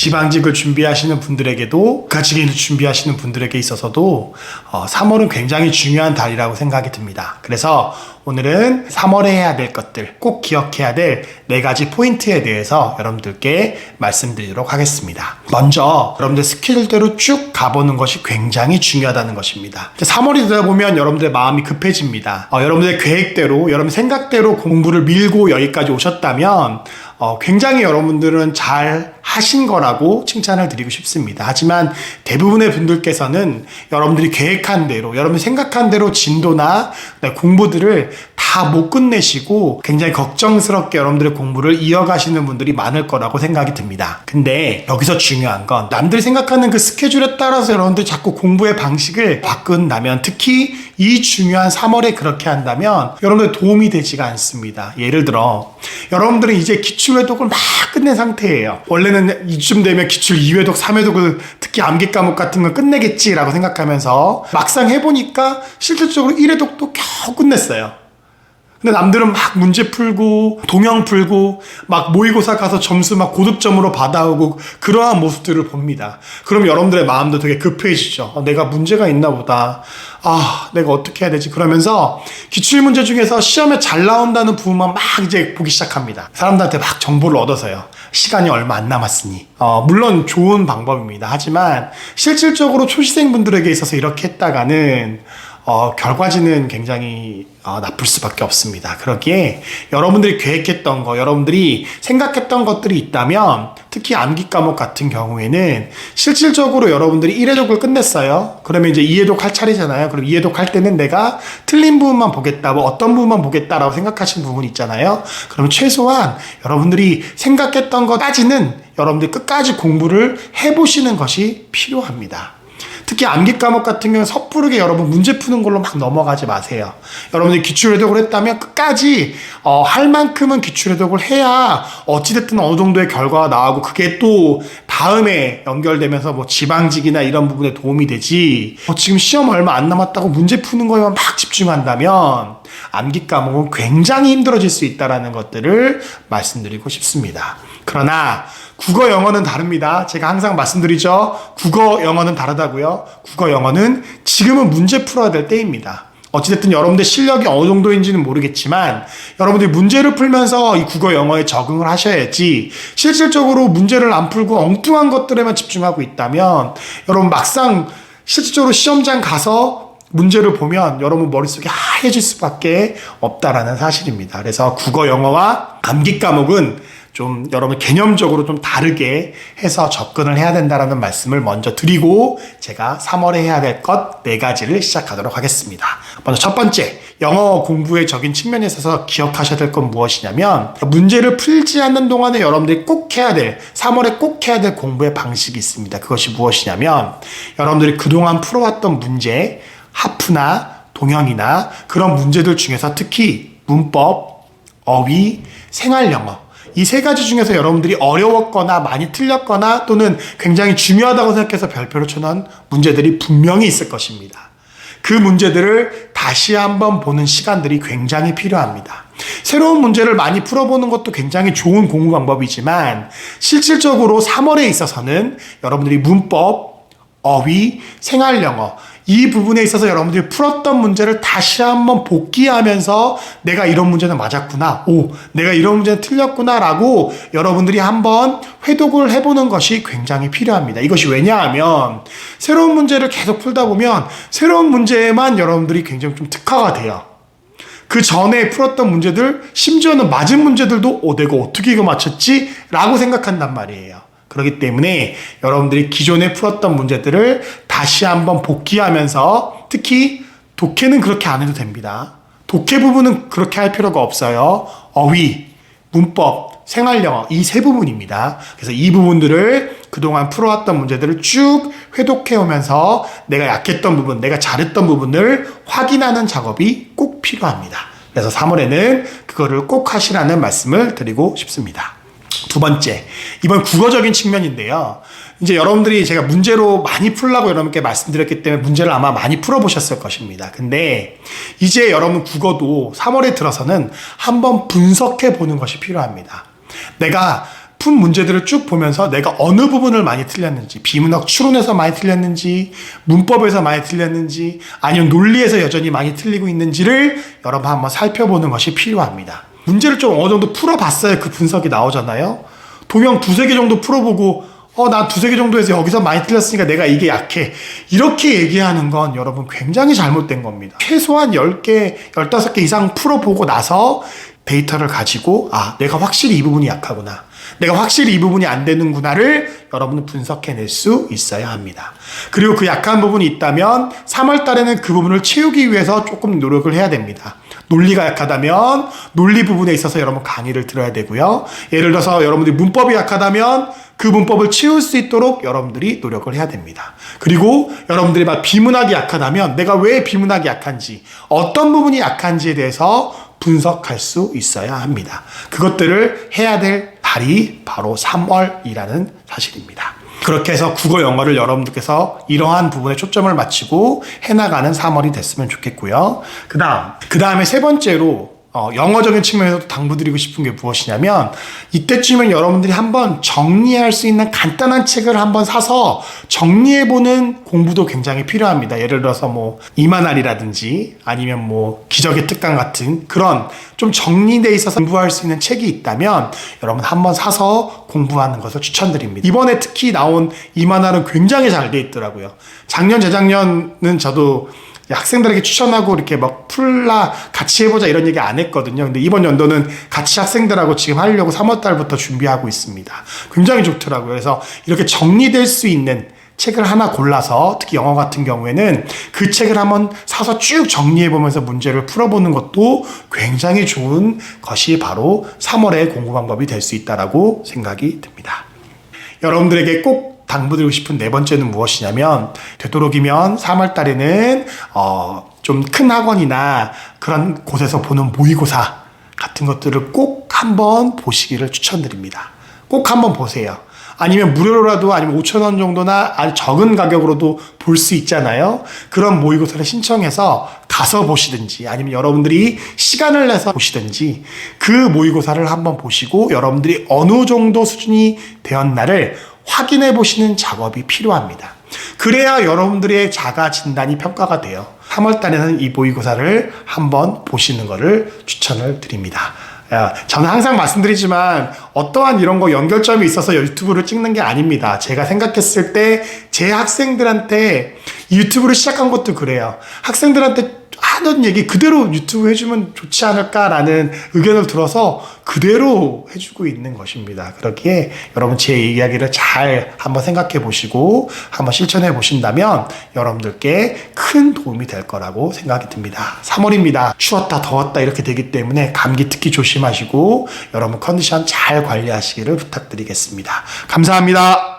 지방직을 준비하시는 분들에게도 가치기를 준비하시는 분들에게 있어서도 3월은 굉장히 중요한 달이라고 생각이 듭니다. 그래서 오늘은 3월에 해야 될 것들, 꼭 기억해야 될 4가지 포인트에 대해서 여러분들께 말씀드리도록 하겠습니다. 먼저 여러분들 스케줄대로 쭉 가보는 것이 굉장히 중요하다는 것입니다. 3월이 되다 보면 여러분들의 마음이 급해집니다. 여러분들의 계획대로, 여러분 생각대로 공부를 밀고 여기까지 오셨다면 굉장히 여러분들은 잘 하신 거라고 칭찬을 드리고 싶습니다. 하지만 대부분의 분들께서는 여러분들이 계획한 대로, 여러분이 생각한 대로 진도나 공부들을 다 못 끝내시고 굉장히 걱정스럽게 여러분들의 공부를 이어가시는 분들이 많을 거라고 생각이 듭니다. 근데 여기서 중요한 건 남들이 생각하는 그 스케줄에 따라서 여러분들이 자꾸 공부의 방식을 바꾼다면, 특히 이 중요한 3월에 그렇게 한다면 여러분들 도움이 되지가 않습니다. 예를 들어 여러분들은 이제 기출회독을 막 끝낸 상태예요. 원래는 이쯤 되면 기출 2회독, 3회독을 특히 암기 과목 같은 걸 끝내겠지라고 생각하면서 막상 해보니까 실질적으로 1회독도 겨우 끝냈어요. 근데 남들은 막 문제 풀고 동영 풀고 막 모의고사 가서 점수 막 고득점으로 받아오고 그러한 모습들을 봅니다. 그럼 여러분들의 마음도 되게 급해지죠. 내가 문제가 있나 보다. 내가 어떻게 해야 되지? 그러면서 기출문제 중에서 시험에 잘 나온다는 부분만 막 이제 보기 시작합니다. 사람들한테 막 정보를 얻어서요. 시간이 얼마 안 남았으니. 물론 좋은 방법입니다. 하지만 실질적으로 초시생분들에게 있어서 이렇게 했다가는 결과지는 굉장히 나쁠 수밖에 없습니다. 그러기에 여러분들이 계획했던 거, 여러분들이 생각했던 것들이 있다면, 특히 암기 과목 같은 경우에는 실질적으로 여러분들이 1회독을 끝냈어요. 그러면 이제 2회독 할 차례잖아요. 그럼 2회독 할 때는 내가 틀린 부분만 보겠다, 어떤 부분만 보겠다라고 생각하시는 부분이 있잖아요. 그럼 최소한 여러분들이 생각했던 것까지는 여러분들이 끝까지 공부를 해보시는 것이 필요합니다. 특히 암기 과목 같은 경우는 섣부르게 여러분 문제 푸는 걸로 막 넘어가지 마세요. 여러분들이 기출회독을 했다면 끝까지 할 만큼은 기출회독을 해야 어찌됐든 어느 정도의 결과가 나오고 그게 또 다음에 연결되면서 뭐 지방직이나 이런 부분에 도움이 되지, 지금 시험 얼마 안 남았다고 문제 푸는 거에만 막 집중한다면 암기 과목은 굉장히 힘들어질 수 있다는 것들을 말씀드리고 싶습니다. 그러나 국어 영어는 다릅니다. 제가 항상 말씀드리죠. 국어 영어는 다르다고요. 국어 영어는 지금은 문제 풀어야 될 때입니다. 어찌됐든 여러분들 실력이 어느 정도인지는 모르겠지만 여러분들이 문제를 풀면서 이 국어 영어에 적응을 하셔야지, 실질적으로 문제를 안 풀고 엉뚱한 것들에만 집중하고 있다면 여러분 막상 실질적으로 시험장 가서 문제를 보면 여러분 머릿속이 하얘질 수밖에 없다라는 사실입니다. 그래서 국어 영어와 암기 과목은 좀 여러분 개념적으로 좀 다르게 해서 접근을 해야 된다라는 말씀을 먼저 드리고 제가 3월에 해야 될 것 4가지를 시작하도록 하겠습니다. 먼저 첫 번째, 영어 공부의 적인 측면에 있어서 기억하셔야 될 건 무엇이냐면, 문제를 풀지 않는 동안에 여러분들이 꼭 해야 될, 3월에 꼭 해야 될 공부의 방식이 있습니다. 그것이 무엇이냐면, 여러분들이 그동안 풀어왔던 문제, 하프나 동영이나 그런 문제들 중에서 특히 문법, 어휘, 생활영어, 이 3가지 중에서 여러분들이 어려웠거나 많이 틀렸거나 또는 굉장히 중요하다고 생각해서 별표를 쳐놓은 문제들이 분명히 있을 것입니다. 그 문제들을 다시 한번 보는 시간들이 굉장히 필요합니다. 새로운 문제를 많이 풀어보는 것도 굉장히 좋은 공부 방법이지만 실질적으로 3월에 있어서는 여러분들이 문법, 어휘, 생활영어 이 부분에 있어서 여러분들이 풀었던 문제를 다시 한번 복기하면서 내가 이런 문제는 맞았구나, 내가 이런 문제는 틀렸구나 라고 여러분들이 한번 회독을 해보는 것이 굉장히 필요합니다. 이것이 왜냐하면 새로운 문제를 계속 풀다 보면 새로운 문제에만 여러분들이 굉장히 좀 특화가 돼요. 그 전에 풀었던 문제들, 심지어는 맞은 문제들도 내가 어떻게 이거 맞췄지? 라고 생각한단 말이에요. 그렇기 때문에 여러분들이 기존에 풀었던 문제들을 다시 한번 복기하면서, 특히 독해는 그렇게 안 해도 됩니다. 독해 부분은 그렇게 할 필요가 없어요. 어휘, 문법, 생활영어 이 3부분입니다. 그래서 이 부분들을 그동안 풀어왔던 문제들을 쭉 회독해오면서 내가 약했던 부분, 내가 잘했던 부분을 확인하는 작업이 꼭 필요합니다. 그래서 3월에는 그거를 꼭 하시라는 말씀을 드리고 싶습니다. 두 번째, 이번 국어적인 측면인데요. 이제 여러분들이 제가 문제로 많이 풀라고 여러분께 말씀드렸기 때문에 문제를 아마 많이 풀어보셨을 것입니다. 근데 이제 여러분 국어도 3월에 들어서는 한번 분석해 보는 것이 필요합니다. 내가 푼 문제들을 쭉 보면서 내가 어느 부분을 많이 틀렸는지, 비문학 추론에서 많이 틀렸는지, 문법에서 많이 틀렸는지, 아니면 논리에서 여전히 많이 틀리고 있는지를 여러분 한번 살펴보는 것이 필요합니다. 문제를 좀 어느 정도 풀어봤어야 그 분석이 나오잖아요. 도형 두세 개 정도 풀어보고 나 두세 개 정도 해서 여기서 많이 틀렸으니까 내가 이게 약해. 이렇게 얘기하는 건 여러분 굉장히 잘못된 겁니다. 최소한 10개, 15개 이상 풀어보고 나서 데이터를 가지고 내가 확실히 이 부분이 약하구나. 내가 확실히 이 부분이 안 되는구나를 여러분은 분석해낼 수 있어야 합니다. 그리고 그 약한 부분이 있다면 3월 달에는 그 부분을 채우기 위해서 조금 노력을 해야 됩니다. 논리가 약하다면 논리 부분에 있어서 여러분 강의를 들어야 되고요. 예를 들어서 여러분들이 문법이 약하다면 그 문법을 채울 수 있도록 여러분들이 노력을 해야 됩니다. 그리고 여러분들이 막 비문학이 약하다면 내가 왜 비문학이 약한지, 어떤 부분이 약한지에 대해서 분석할 수 있어야 합니다. 그것들을 해야 될 달이 바로 3월이라는 사실입니다. 그렇게 해서 국어, 영어를 여러분들께서 이러한 부분에 초점을 맞추고 해나가는 3월이 됐으면 좋겠고요. 그 다음에 세 번째로 영어적인 측면에서도 당부드리고 싶은 게 무엇이냐면, 이때쯤엔 여러분들이 한번 정리할 수 있는 간단한 책을 한번 사서 정리해보는 공부도 굉장히 필요합니다. 예를 들어서 이만할이라든지 아니면 기적의 특강 같은 그런 좀 정리돼 있어서 공부할 수 있는 책이 있다면 여러분 한번 사서 공부하는 것을 추천드립니다. 이번에 특히 나온 이만할은 굉장히 잘 돼 있더라고요. 작년, 재작년은 저도 학생들에게 추천하고 이렇게 같이 해보자 이런 얘기 안 했거든요. 근데 이번 연도는 같이 학생들하고 지금 하려고 3월 달부터 준비하고 있습니다. 굉장히 좋더라고요. 그래서 이렇게 정리될 수 있는 책을 하나 골라서, 특히 영어 같은 경우에는 그 책을 한번 사서 쭉 정리해보면서 문제를 풀어보는 것도 굉장히 좋은 것이 바로 3월의 공부 방법이 될 수 있다라고 생각이 듭니다. 여러분들에게 꼭 당부드리고 싶은 네 번째는 무엇이냐면, 되도록이면 3월 달에는 좀 큰 학원이나 그런 곳에서 보는 모의고사 같은 것들을 꼭 한번 보시기를 추천드립니다. 꼭 한번 보세요. 아니면 무료로라도, 아니면 5,000원 정도나 아주 적은 가격으로도 볼 수 있잖아요. 그런 모의고사를 신청해서 가서 보시든지, 아니면 여러분들이 시간을 내서 보시든지 그 모의고사를 한번 보시고 여러분들이 어느 정도 수준이 되었나를 확인해 보시는 작업이 필요합니다. 그래야 여러분들의 자가 진단이 평가가 돼요. 3월 달에는 이 모의고사를 한번 보시는 것을 추천을 드립니다. 저는 항상 말씀드리지만 어떠한 이런 거 연결점이 있어서 유튜브를 찍는 게 아닙니다. 제가 생각했을 때 제 학생들한테 유튜브를 시작한 것도 그래요. 학생들한테 하던 얘기 그대로 유튜브 해주면 좋지 않을까라는 의견을 들어서 그대로 해주고 있는 것입니다. 그렇기에 여러분 제 이야기를 잘 한번 생각해 보시고 한번 실천해 보신다면 여러분들께 큰 도움이 될 거라고 생각이 듭니다. 3월입니다. 추웠다 더웠다 이렇게 되기 때문에 감기 특히 조심하시고 여러분 컨디션 잘 관리하시기를 부탁드리겠습니다. 감사합니다.